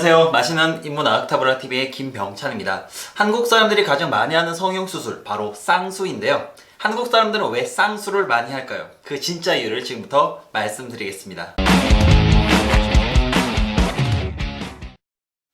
안녕하세요. 맛있는 인문학 타블라TV의 김병찬입니다. 한국 사람들이 가장 많이 하는 성형수술, 바로 쌍수인데요. 한국 사람들은 왜 쌍수를 많이 할까요? 그 진짜 이유를 지금부터 말씀드리겠습니다.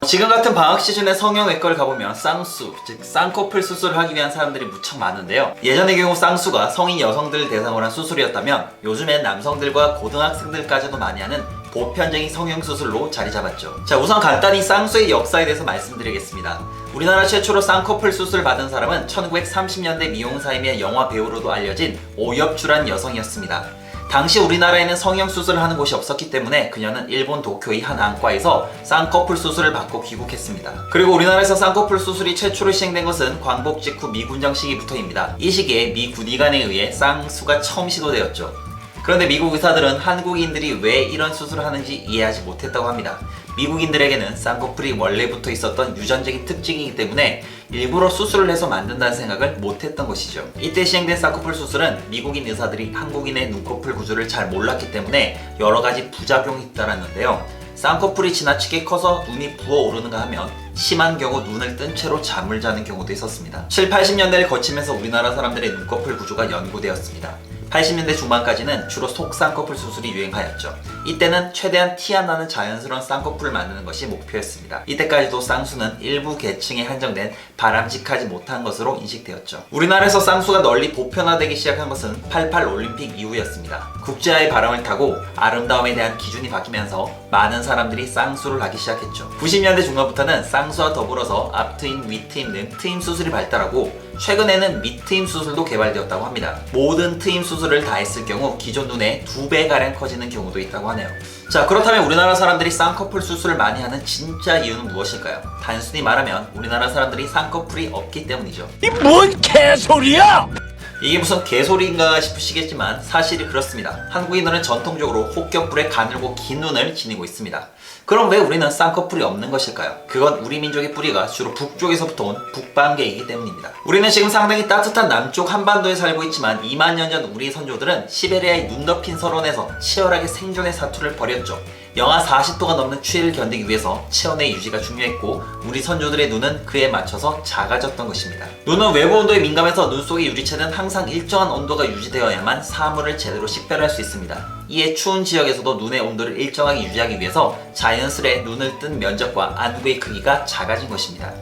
지금 같은 방학 시즌에 성형외과를 가보면 쌍수, 즉 쌍꺼풀 수술을 하기 위한 사람들이 무척 많은데요. 예전의 경우 쌍수가 성인 여성들을 대상으로 한 수술이었다면 요즘엔 남성들과 고등학생들까지도 많이 하는 보편적인 성형수술로 자리 잡았죠. 자, 우선 간단히 쌍수의 역사에 대해서 말씀드리겠습니다. 우리나라 최초로 쌍꺼풀 수술을 받은 사람은 1930년대 미용사이며 영화 배우로도 알려진 오엽주란 여성이었습니다. 당시 우리나라에는 성형수술을 하는 곳이 없었기 때문에 그녀는 일본 도쿄의 한 안과에서 쌍꺼풀 수술을 받고 귀국했습니다. 그리고 우리나라에서 쌍꺼풀 수술이 최초로 시행된 것은 광복 직후 미군정 시기부터입니다. 이 시기에 미 군의관에 의해 쌍수가 처음 시도되었죠. 그런데 미국 의사들은 한국인들이 왜 이런 수술을 하는지 이해하지 못했다고 합니다. 미국인들에게는 쌍꺼풀이 원래부터 있었던 유전적인 특징이기 때문에 일부러 수술을 해서 만든다는 생각을 못했던 것이죠. 이때 시행된 쌍꺼풀 수술은 미국인 의사들이 한국인의 눈꺼풀 구조를 잘 몰랐기 때문에 여러 가지 부작용이 있다라는데요. 쌍꺼풀이 지나치게 커서 눈이 부어오르는가 하면 심한 경우 눈을 뜬 채로 잠을 자는 경우도 있었습니다. 7, 80년대를 거치면서 우리나라 사람들의 눈꺼풀 구조가 연구되었습니다. 80년대 중반까지는 주로 속쌍꺼풀 수술이 유행하였죠. 이때는 최대한 티 안 나는 자연스러운 쌍꺼풀을 만드는 것이 목표였습니다. 이때까지도 쌍수는 일부 계층에 한정된 바람직하지 못한 것으로 인식되었죠. 우리나라에서 쌍수가 널리 보편화되기 시작한 것은 88 올림픽 이후였습니다. 국제화의 바람을 타고 아름다움에 대한 기준이 바뀌면서 많은 사람들이 쌍수를 하기 시작했죠. 90년대 중반부터는 쌍수와 더불어서 앞트임, 윗트임 등 트임 수술이 발달하고 최근에는 밑트임 수술도 개발되었다고 합니다. 모든 트임 수술을 다 했을 경우 기존 눈의 2배가량 커지는 경우도 있다고 하네요. 자, 그렇다면 우리나라 사람들이 쌍꺼풀 수술을 많이 하는 진짜 이유는 무엇일까요? 단순히 말하면 우리나라 사람들이 쌍꺼풀이 없기 때문이죠. 이 뭔 개소리야! 이게 무슨 개소리인가 싶으시겠지만 사실이 그렇습니다. 한국인들은 전통적으로 혹겹불에 가늘고 긴 눈을 지니고 있습니다. 그럼 왜 우리는 쌍꺼풀이 없는 것일까요? 그건 우리 민족의 뿌리가 주로 북쪽에서부터 온 북방계이기 때문입니다. 우리는 지금 상당히 따뜻한 남쪽 한반도에 살고 있지만 2만 년 전 우리 선조들은 시베리아의 눈 덮인 설원에서 치열하게 생존의 사투를 벌였죠. 영하 40도가 넘는 추위를 견디기 위해서 체온의 유지가 중요했고 우리 선조들의 눈은 그에 맞춰서 작아졌던 것입니다. 눈은 외부 온도에 민감해서 눈 속의 유리체는 항상 일정한 온도가 유지되어야만 사물을 제대로 식별할 수 있습니다. 이에 추운 지역에서도 눈의 온도를 일정하게 유지하기 위해서 자연스레 눈을 뜬 면적과 안구의 크기가 작아진 것입니다.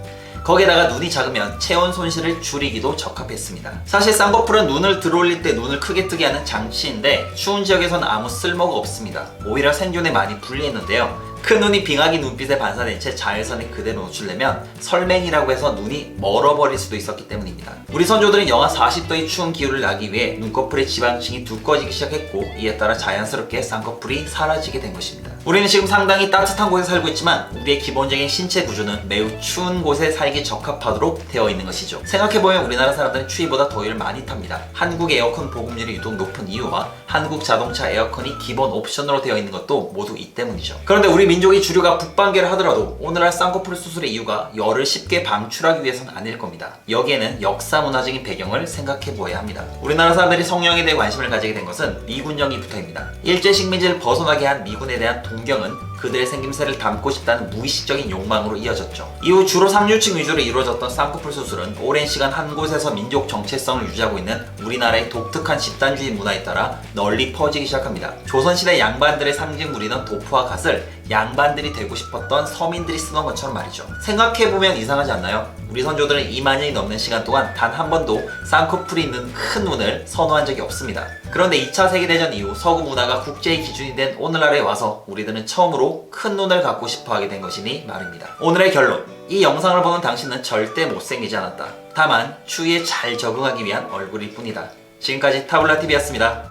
거기에다가 눈이 작으면 체온 손실을 줄이기도 적합했습니다. 사실 쌍꺼풀은 눈을 들어올릴 때 눈을 크게 뜨게 하는 장치인데 추운 지역에서는 아무 쓸모가 없습니다. 오히려 생존에 많이 불리했는데요. 큰 눈이 빙하기 눈빛에 반사된 채 자외선에 그대로 노출되면 설맹이라고 해서 눈이 멀어버릴 수도 있었기 때문입니다. 우리 선조들은 영하 40도의 추운 기후를 나기 위해 눈꺼풀의 지방층이 두꺼워지기 시작했고 이에 따라 자연스럽게 쌍꺼풀이 사라지게 된 것입니다. 우리는 지금 상당히 따뜻한 곳에 살고 있지만 우리의 기본적인 신체 구조는 매우 추운 곳에 살기 적합하도록 되어 있는 것이죠. 생각해보면 우리나라 사람들은 추위보다 더위를 많이 탑니다. 한국 에어컨 보급률이 유독 높은 이유와 한국 자동차 에어컨이 기본 옵션으로 되어 있는 것도 모두 이 때문이죠. 그런데 우리 민족의 주류가 북방계를 하더라도 오늘날 쌍꺼풀 수술의 이유가 열을 쉽게 방출하기 위해서는 아닐 겁니다. 여기에는 역사 문화적인 배경을 생각해보아야 합니다. 우리나라 사람들이 성형에 대해 관심을 가지게 된 것은 미군정기부터입니다. 일제식민지를 벗어나게 한 미군에 대한 동경은 그들의 생김새를 담고 싶다는 무의식적인 욕망으로 이어졌죠. 이후 주로 상류층 위주로 이루어졌던 쌍꺼풀 수술은 오랜 시간 한 곳에서 민족 정체성을 유지하고 있는 우리나라의 독특한 집단주의 문화에 따라 널리 퍼지기 시작합니다. 조선시대 양반들의 상징물이던 도포와 갓을 양반들이 되고 싶었던 서민들이 쓰던 것처럼 말이죠. 생각해보면 이상하지 않나요? 우리 선조들은 2만 년이 넘는 시간 동안 단 한 번도 쌍꺼풀이 있는 큰 눈을 선호한 적이 없습니다. 그런데 2차 세계대전 이후 서구 문화가 국제의 기준이 된 오늘날에 와서 우리들은 처음으로 큰 눈을 갖고 싶어 하게 된 것이니 말입니다. 오늘의 결론. 이 영상을 보는 당신은 절대 못생기지 않았다. 다만 추위에 잘 적응하기 위한 얼굴일 뿐이다. 지금까지 타블라TV였습니다.